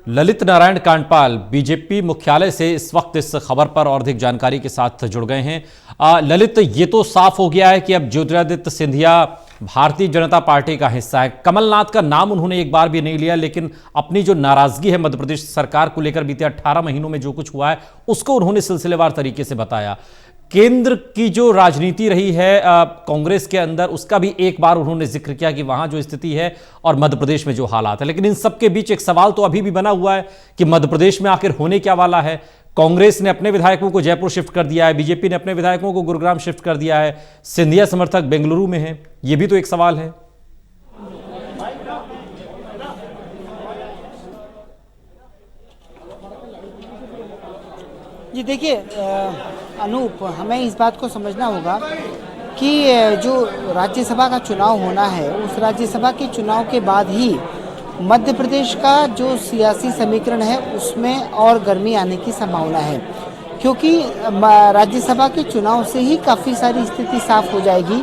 Lalit Narayan Kandpal BJP मुख्यालय से इस वक्त इस खबर पर और अधिक जानकारी के साथ जुड़ गए हैं। ललित, ये तो साफ हो गया है कि अब ज्योतिरादित्य सिंधिया भारतीय जनता पार्टी का हिस्सा है। कमलनाथ का नाम उन्होंने एक बार भी नहीं लिया, लेकिन अपनी जो नाराजगी है मध्य प्रदेश सरकार को लेकर बीते 18 महीनों में जो कुछ हुआ है उसको उन्होंने सिलसिलेवार तरीके से बताया। केंद्र की जो राजनीति रही है कांग्रेस के अंदर, उसका भी एक बार उन्होंने जिक्र किया कि वहां जो स्थिति है और मध्य प्रदेश में जो हालात है। लेकिन इन सब के बीच एक सवाल तो अभी भी बना हुआ है कि मध्य प्रदेश में आखिर होने क्या वाला है। कांग्रेस ने अपने विधायकों को जयपुर शिफ्ट कर दिया है, बीजेपी ने अपने विधायकों को गुरुग्राम शिफ्ट कर दिया है, सिंधिया समर्थक बेंगलुरु में है। यह भी तो एक सवाल है। जी देखिए अनूप, हमें इस बात को समझना होगा कि जो राज्यसभा का चुनाव होना है, उस राज्यसभा के चुनाव के बाद ही मध्य प्रदेश का जो सियासी समीकरण है उसमें और गर्मी आने की संभावना है, क्योंकि राज्यसभा के चुनाव से ही काफ़ी सारी स्थिति साफ हो जाएगी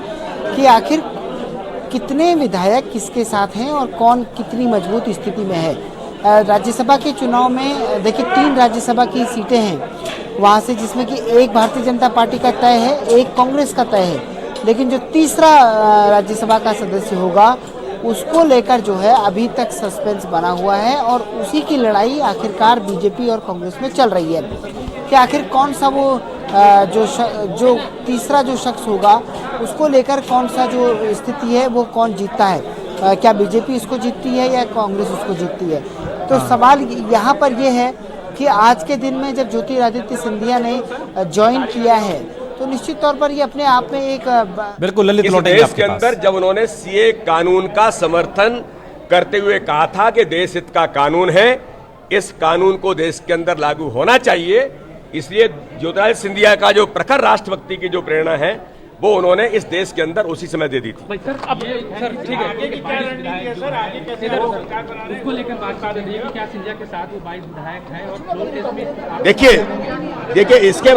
कि आखिर कितने विधायक किसके साथ हैं और कौन कितनी मजबूत स्थिति में है। राज्यसभा के चुनाव में देखिए 3 राज्यसभा की सीटें हैं वहाँ से, जिसमें कि एक भारतीय जनता पार्टी का तय है, एक कांग्रेस का तय है, लेकिन जो तीसरा राज्यसभा का सदस्य होगा उसको लेकर जो है अभी तक सस्पेंस बना हुआ है और उसी की लड़ाई आखिरकार बीजेपी और कांग्रेस में चल रही है कि आखिर कौन सा वो जो तीसरा जो शख्स होगा उसको लेकर कौन सा जो स्थिति है वो कौन जीतता है। क्या बीजेपी इसको जीतती है या कांग्रेस उसको जीतती है। तो सवाल यहाँ पर यह है कि आज के दिन में जब ज्योतिरादित्य सिंधिया ने ज्वाइन किया है तो निश्चित तौर पर ये अपने आप में एक बिल्कुल ललित इस देश के अंदर जब उन्होंने सीए कानून का समर्थन करते हुए कहा था कि देश हित का कानून है, इस कानून को देश के अंदर लागू होना चाहिए, इसलिए ज्योतिरादित्य सिंधिया का जो प्रखर राष्ट्रभक्ति की जो प्रेरणा है वो उन्होंने इस देश के अंदर उसी समय दे दी थी। सर अब सर ठीक है उसको लेकर बात कर रही है, क्या सिंधिया के साथ वो 22 विधायक हैं और देखिए इसके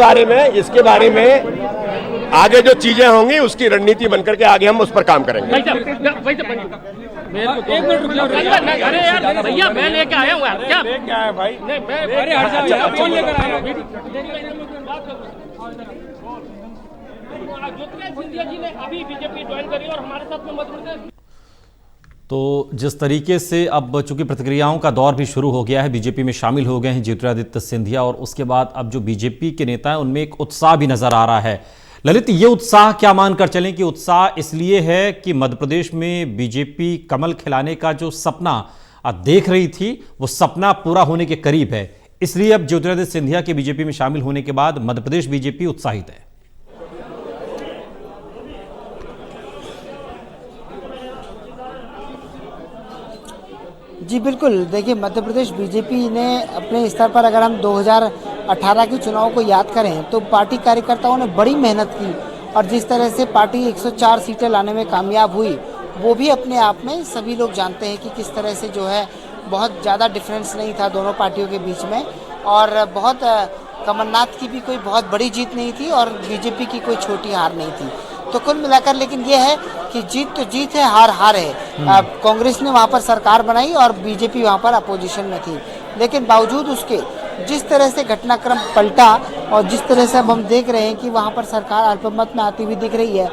बारे में आगे जो चीजें होंगी उसकी रणनीति बनकर के आगे हम उस पर काम करेंगे। अरे यार भैया मैं लेके आया हूँ यार, क्या लेके आया भाई? कौन लेकर आया? ज्योतिरादित्य सिंधिया जी ने अभी बीजेपी ज्वाइन करी और हमारे साथ में मध्य प्रदेश। तो जिस तरीके से अब चूंकि प्रतिक्रियाओं का दौर भी शुरू हो गया है, बीजेपी में शामिल हो गए हैं ज्योतिरादित्य सिंधिया और उसके बाद अब जो बीजेपी के नेता हैं उनमें एक उत्साह भी नजर आ रहा है। ललित, ये उत्साह क्या मानकर चलें कि उत्साह इसलिए है कि मध्य प्रदेश में बीजेपी कमल खिलाने का जो सपना देख रही थी वो सपना पूरा होने के करीब है, इसलिए अब ज्योतिरादित्य सिंधिया के बीजेपी में शामिल होने के बाद मध्य प्रदेश बीजेपी उत्साहित है। जी बिल्कुल, देखिए मध्य प्रदेश बीजेपी ने अपने स्तर पर अगर हम 2018 के चुनाव को याद करें तो पार्टी कार्यकर्ताओं ने बड़ी मेहनत की और जिस तरह से पार्टी 104 सीटें लाने में कामयाब हुई वो भी अपने आप में सभी लोग जानते हैं कि किस तरह से जो है बहुत ज़्यादा डिफरेंस नहीं था दोनों पार्टियों के बीच में और बहुत कमलनाथ की भी कोई बहुत बड़ी जीत नहीं थी और बीजेपी की कोई छोटी हार नहीं थी। तो कुल मिलाकर लेकिन ये है कि जीत तो जीत है, हार हार है। कांग्रेस ने वहाँ पर सरकार बनाई और बीजेपी वहाँ पर अपोजिशन में थी, लेकिन बावजूद उसके जिस तरह से घटनाक्रम पलटा और जिस तरह से अब हम देख रहे हैं कि वहाँ पर सरकार अल्पमत में आती हुई दिख रही है।